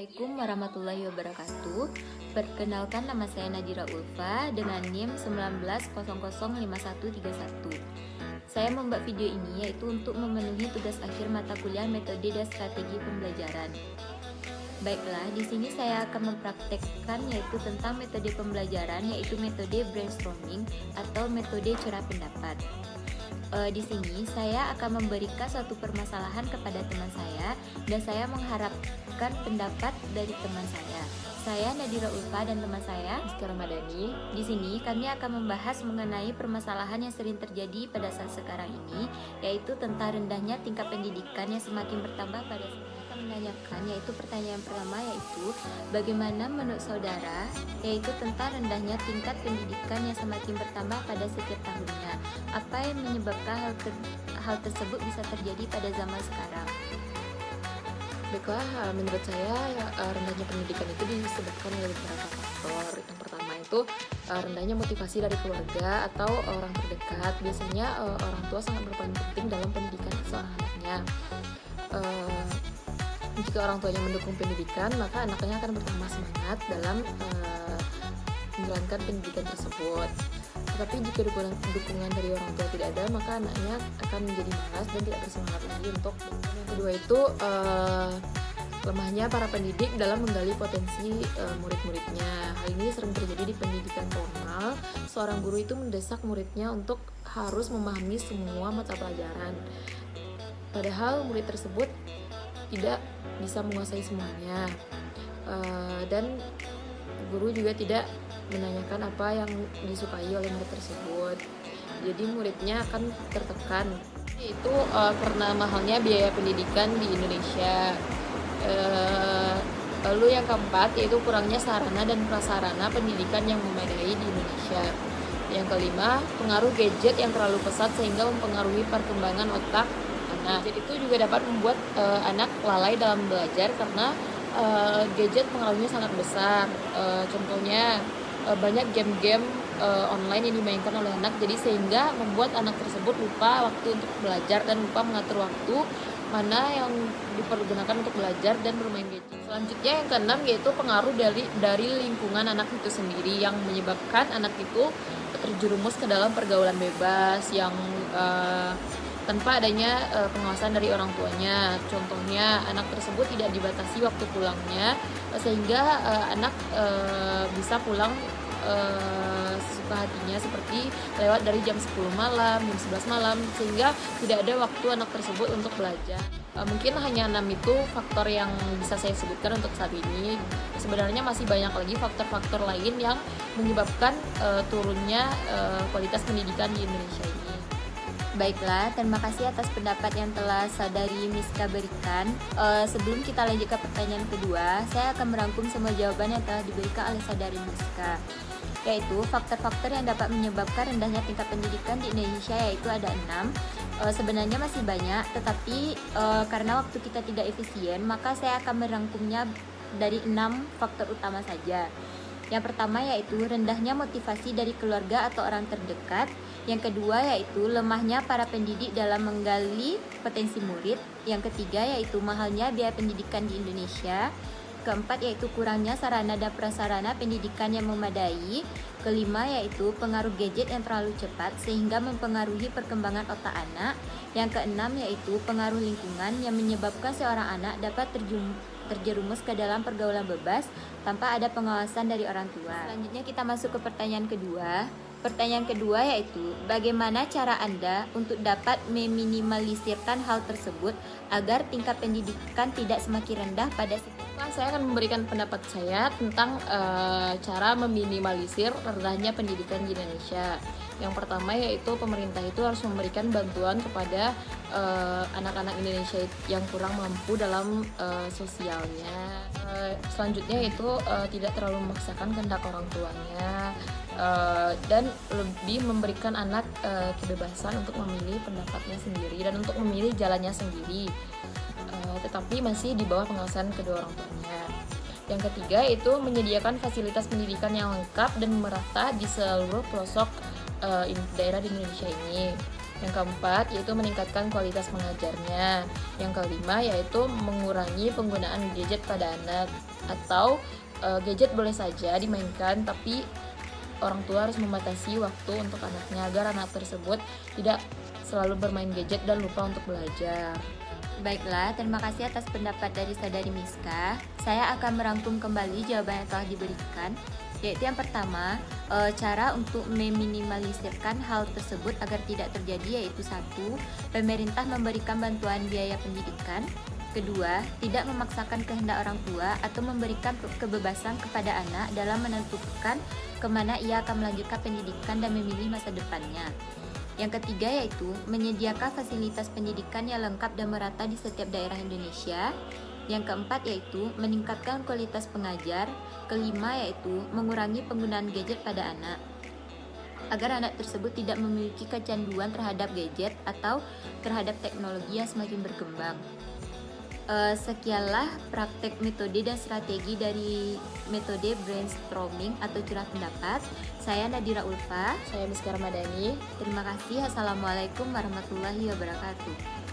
Assalamualaikum warahmatullahi wabarakatuh. Perkenalkan, nama saya Nadira Ulfa dengan NIM 19005131. Saya membuat video ini yaitu untuk memenuhi tugas akhir mata kuliah metode dan strategi pembelajaran. Baiklah, di sini saya akan mempraktekkan yaitu tentang metode pembelajaran, yaitu metode brainstorming atau metode curah pendapat. Di sini saya akan memberikan suatu permasalahan kepada teman saya dan saya mengharapkan pendapat dari teman saya. Saya Nadira Ulfa dan teman saya Rizky Ramadhani. Di sini kami akan membahas mengenai permasalahan yang sering terjadi pada saat sekarang ini, yaitu tentang rendahnya tingkat pendidikan yang semakin bertambah pada menanyakan, yaitu pertanyaan pertama yaitu bagaimana menurut saudara, yaitu tentang rendahnya tingkat pendidikan yang semakin bertambah pada setiap tahunnya. Apa yang menyebabkan hal tersebut bisa terjadi pada zaman sekarang? Baiklah, menurut saya rendahnya pendidikan itu disebabkan oleh beberapa faktor. Yang pertama itu rendahnya motivasi dari keluarga atau orang terdekat. Biasanya orang tua sangat berperan penting dalam pendidikan seorang anaknya. Jika orang tuanya mendukung pendidikan, maka anaknya akan bertambah semangat dalam menjalankan pendidikan tersebut. Tetapi jika dukungan dari orang tua tidak ada, maka anaknya akan menjadi malas dan tidak bersemangat lagi untuk. Yang kedua itu lemahnya para pendidik dalam menggali potensi murid-muridnya. Hal ini sering terjadi di pendidikan formal. Seorang guru itu mendesak muridnya untuk harus memahami semua mata pelajaran. Padahal murid tersebut tidak bisa menguasai semuanya, dan guru juga tidak menanyakan apa yang disukai oleh murid tersebut. Jadi muridnya akan tertekan. Itu karena mahalnya biaya pendidikan di Indonesia. Lalu yang keempat yaitu kurangnya sarana dan prasarana pendidikan yang memadai di Indonesia. Yang kelima, pengaruh gadget yang terlalu pesat sehingga mempengaruhi perkembangan otak anak. Gadget itu juga dapat membuat anak lalai dalam belajar karena gadget pengaruhnya sangat besar. Contohnya banyak game-game online yang dimainkan oleh anak, jadi sehingga membuat anak tersebut lupa waktu untuk belajar dan lupa mengatur waktu mana yang dipergunakan untuk belajar dan bermain gadget. Selanjutnya yang keenam yaitu pengaruh dari lingkungan anak itu sendiri yang menyebabkan anak itu terjerumus ke dalam pergaulan bebas yang tanpa adanya pengawasan dari orang tuanya. Contohnya anak tersebut tidak dibatasi waktu pulangnya sehingga anak bisa pulang sesuka hatinya, seperti lewat dari jam 10 malam, jam 11 malam, sehingga tidak ada waktu anak tersebut untuk belajar. Mungkin hanya 6 itu faktor yang bisa saya sebutkan untuk saat ini. Sebenarnya masih banyak lagi faktor-faktor lain yang menyebabkan turunnya kualitas pendidikan di Indonesia ini. Baiklah, terima kasih atas pendapat yang telah saudari Miska berikan. Sebelum kita lanjut ke pertanyaan kedua, saya akan merangkum semua jawaban yang telah diberikan oleh saudari Miska, yaitu faktor-faktor yang dapat menyebabkan rendahnya tingkat pendidikan di Indonesia, yaitu ada 6. Sebenarnya masih banyak, tetapi karena waktu kita tidak efisien, maka saya akan merangkumnya dari 6 faktor utama saja. Yang pertama yaitu rendahnya motivasi dari keluarga atau orang terdekat. Yang kedua yaitu lemahnya para pendidik dalam menggali potensi murid. Yang ketiga yaitu mahalnya biaya pendidikan di Indonesia. Keempat yaitu kurangnya sarana dan prasarana pendidikan yang memadai. Kelima yaitu pengaruh gadget yang terlalu cepat sehingga mempengaruhi perkembangan otak anak. Yang keenam yaitu pengaruh lingkungan yang menyebabkan seorang anak dapat terjerumus ke dalam pergaulan bebas tanpa ada pengawasan dari orang tua. Selanjutnya kita masuk ke pertanyaan kedua. Pertanyaan kedua yaitu bagaimana cara Anda untuk dapat meminimalisirkan hal tersebut agar tingkat pendidikan tidak semakin rendah pada Saya akan memberikan pendapat saya tentang cara meminimalisir rendahnya pendidikan di Indonesia. Yang pertama yaitu pemerintah itu harus memberikan bantuan kepada anak-anak Indonesia yang kurang mampu dalam sosialnya. Selanjutnya itu tidak terlalu memaksakan kehendak orang tuanya, dan lebih memberikan anak kebebasan untuk memilih pendapatnya sendiri dan untuk memilih jalannya sendiri, tetapi masih di bawah pengawasan kedua orang tuanya. Yang ketiga itu menyediakan fasilitas pendidikan yang lengkap dan merata di seluruh pelosok daerah di Indonesia ini. Yang keempat yaitu meningkatkan kualitas mengajarnya. Yang kelima yaitu mengurangi penggunaan gadget pada anak, atau gadget boleh saja dimainkan tapi orang tua harus membatasi waktu untuk anaknya agar anak tersebut tidak selalu bermain gadget dan lupa untuk belajar. Baiklah, terima kasih atas pendapat dari Saudari Miska. Saya akan merangkum kembali jawaban yang telah diberikan, yaitu yang pertama, cara untuk meminimalisirkan hal tersebut agar tidak terjadi yaitu satu, pemerintah memberikan bantuan biaya pendidikan. Kedua, tidak memaksakan kehendak orang tua atau memberikan kebebasan kepada anak dalam menentukan kemana ia akan melanjutkan pendidikan dan memilih masa depannya. Yang ketiga yaitu menyediakan fasilitas pendidikan yang lengkap dan merata di setiap daerah Indonesia. Yang keempat yaitu meningkatkan kualitas pengajar. Kelima yaitu mengurangi penggunaan gadget pada anak, agar anak tersebut tidak memiliki kecanduan terhadap gadget atau terhadap teknologi yang semakin berkembang. Sekianlah praktek metode dan strategi dari metode brainstorming atau curah pendapat. Saya Nadira Ulfa. Saya Miska Ramadhani. Terima kasih. Assalamualaikum warahmatullahi wabarakatuh.